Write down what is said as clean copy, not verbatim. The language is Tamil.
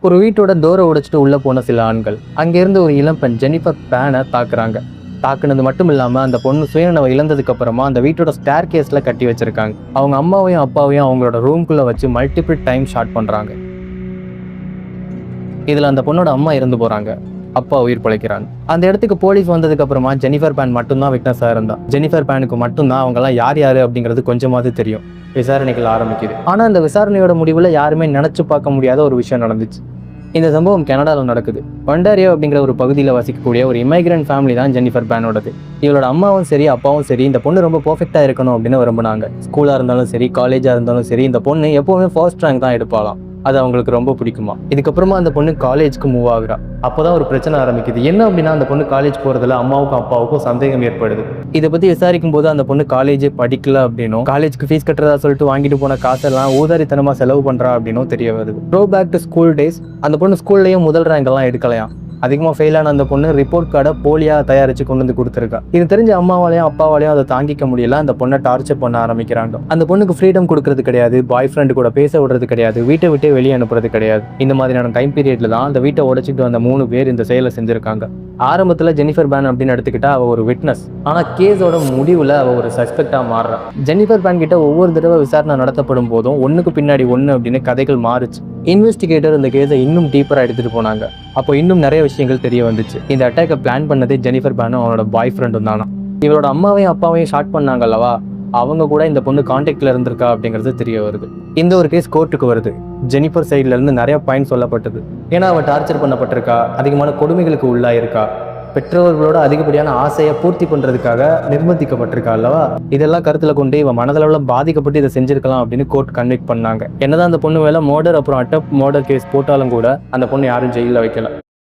ஒரு வீட்டோட டோரை உடைச்சிட்டு உள்ள போன சில ஆண்கள் அங்கிருந்து ஒரு இளம்பெண் ஜெனிஃபர் பேனை தாக்குறாங்க. தாக்குனது மட்டும் இல்லாம அந்த பொண்ணு சுயநினைவை இழந்ததுக்கு அப்புறமா அந்த வீட்டோட ஸ்டேர் கேஸ்ல கட்டி வச்சிருக்காங்க. அவங்க அம்மாவையும் அப்பாவையும் அவங்களோட ரூம்குள்ள வச்சு மல்டிபிள் டைம் ஷாட் பண்றாங்க. இதுல அந்த பொண்ணோட அம்மா இறந்து போறாங்க, அப்பா உயிர் பிழைக்கிறாங்க. அந்த இடத்துக்கு போலீஸ் வந்ததுக்கு அப்புறமா ஜெனிஃபர் பேன் மட்டும்தான் விட்னஸா இருந்தா. ஜெனிஃபர் பேனுக்கு மட்டும்தான் அவங்க எல்லாம் யார் யாரு அப்படிங்கிறது கொஞ்சமாவது தெரியும். விசாரணைகள் ஆரம்பிக்குது. ஆனா இந்த விசாரணையோட முடிவுல யாருமே நினைச்சு பார்க்க முடியாத ஒரு விஷயம் நடந்துச்சு. இந்த சம்பவம் கனடாவில் நடக்குது. ஒன்டாரியோ அப்படிங்கிற ஒரு பகுதியில் வசிக்கக்கூடிய ஒரு இமைகிரண்ட் ஃபேமிலி தான் ஜெனிஃபர் பேனோடது. இவளோட அம்மாவும் சரி அப்பாவும் சரி இந்த பொண்ணு ரொம்ப பர்ஃபெக்டாக இருக்கணும் அப்படின்னு விரும்பினாங்க. ஸ்கூலாக இருந்தாலும் சரி காலேஜாக இருந்தாலும் சரி இந்த பொண்ணு எப்போவுமே ஃபர்ஸ்ட் ரேங்க் தான் எடுப்பாளாம். அது அவங்களுக்கு ரொம்ப பிடிக்குமா. இதுக்கப்புறமா அந்த பொண்ணு காலேஜ்க்கு மூவ் ஆகுறா. அப்போதான் ஒரு பிரச்சனை ஆரம்பிக்குது. என்ன அப்படின்னா அந்த பொண்ணு காலேஜ் போறதுல அம்மாவுக்கும் அப்பாவுக்கும் சந்தேகம் ஏற்படுது. இதை பத்தி விசாரிக்கும் போது அந்த பொண்ணு காலேஜே படிக்கல அப்படின்னும், காலேஜ்க்கு ஃபீஸ் கட்டுறதா சொல்லிட்டு வாங்கிட்டு போன காசெல்லாம் ஊதாரித்தனமா செலவு பண்றா அப்படின்னும் தெரிய வருது. Throw back to school days. அந்த பொண்ணு ஸ்கூல்லையும் முதல் ரேங்க் எல்லாம் எடுக்கலையாம். அதிகமாக ஃபெயிலான அந்த பொண்ணு ரிப்போர்ட் கார்டை போலியாக தயாரித்து கொண்டு வந்து கொடுத்துருக்கா. இது தெரிஞ்ச அம்மாவாலையும் அப்பாவாலையும் அதை தாங்கிக்க முடியல. அந்த பொண்ணை டார்ச்சர் பண்ண ஆரம்பிக்கிறாங்க. அந்த பொண்ணுக்கு ஃப்ரீடம் கொடுக்கறது கிடையாது, பாய் ஃப்ரெண்டு கூட பேச விடுறது கிடையாது, வீட்டை விட்டு வெளியே அனுப்புறது கிடையாது. இந்த மாதிரியான டைம் பீரியட்ல தான் அந்த வீட்டை உடைச்சிட்டு வந்த 3 பேர் இந்த செயலை செஞ்சிருக்காங்க. ஆரம்பத்தில் ஜெனிஃபர் பேன் அப்படின்னு எடுத்துக்கிட்டா அவள் ஒரு விட்னஸ். ஆனால் கேஸோட முடிவில் அவள் ஒரு சஸ்பெக்டாக மாறுறா. ஜெனிஃபர் பேன் கிட்ட ஒவ்வொரு தடவை விசாரணை நடத்தப்படும் போதும் ஒன்றுக்கு பின்னாடி ஒன்று அப்படின்னு கதைகள் மாறுச்சு. இன்வெஸ்டிகேட்டர் இந்த கேஸை இன்னும் டீப்பராக எடுத்துகிட்டு போனாங்க. அப்போ இன்னும் நிறைய விஷயங்கள் தெரிய வந்துச்சு. இந்த அட்டாக்கை பிளான் பண்ணதே ஜெனிஃபர் பேனும் அவனோட பாய் ஃப்ரெண்டும் தானா. இவளோட அம்மாவையும் அப்பாவையும் ஷாட் பண்ணாங்க அல்லவா, அவங்க கூட இந்த பொண்ணு கான்டாக்ட்ல இருந்திருக்கா அப்படிங்கிறது தெரிய வருது. இந்த ஒரு கேஸ் கோர்ட்டுக்கு வருது. ஜெனிஃபர் சைட்ல இருந்து நிறைய பாயிண்ட் சொல்லப்பட்டது. ஏன்னா அவள் டார்ச்சர் பண்ணப்பட்டிருக்கா, அதிகமான கொடுமைகளுக்கு உள்ளாயிருக்கா, பெற்றோர்களோட அதிகப்படியான ஆசையை பூர்த்தி பண்றதுக்காக நிர்பந்திக்கப்பட்டிருக்கா அல்லவா. இதெல்லாம் கருத்துல கொண்டு இவன் மனதளவுல பாதிக்கப்பட்டு இதை செஞ்சிருக்கலாம் அப்படின்னு கோர்ட் கன்விக்ட் பண்ணாங்க. என்னதான் அந்த பொண்ணு மேல மர்டர் அப்புறம் அட்டெம்ப்ட் மர்டர் கேஸ் போட்டாலும் கூட அந்த பொண்ணு யாரும் ஜெயில வைக்கல.